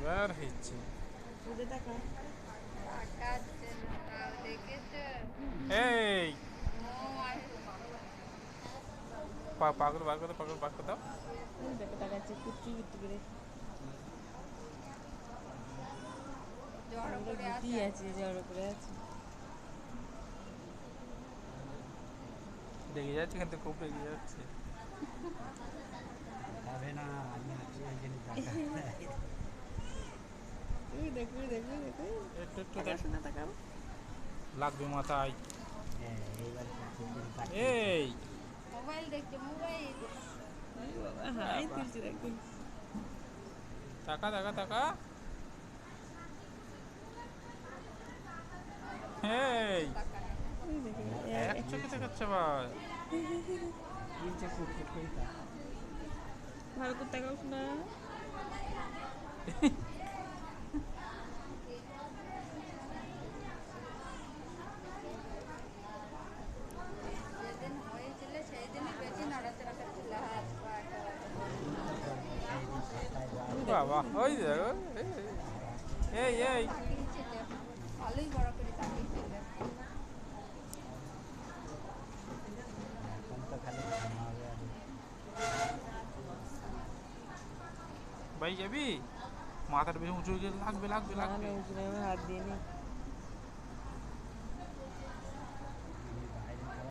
এবার হচ্ছে উঠে দেখা তাকাচ্ছে না তাও দেখেছে এই ও পাগল বার করে পাগল বার করে দাও। দেখো তাকাচ্ছে কুচি কুচি করে জড়ো আমরা করে গুটিয়ে আছে আছে জড়ো করে আছে রেগে যাচ্ছে কিন্তু খুব রেগে যাচ্ছে। যাবে না, আমি আছি ওই জন্য ওই দেখো ওই দেখো ওই দেখো একটু একটু তাকাও দেখ, শোনা তাকাও লাগবে মাথায়। এইবার এই মোবাইল দেখছে মোবাইল এই বাবা হাই তুলছে দেখো টাকা টাকা টাকা। এই তাকায় ওই দেখো এক চোখে দেখাচ্ছে ভাই। ভালো করে তাকাও শোনা যেদিন হয়েছিল সেই দিনই বেশি নড়াচড়া করছিল হাত পা বাবা ওই দেখো এই এই তাকিয়েছিল ভালোই বড় করে তাকিয়েছিল এখন তো খালি ঘুমাবে আর ভাই যাবি মাথার বেশি উঁচু হয়ে গেলে লাগবে লাগবে না লাগবে। না উপরে আমি হাত দিয়ে নি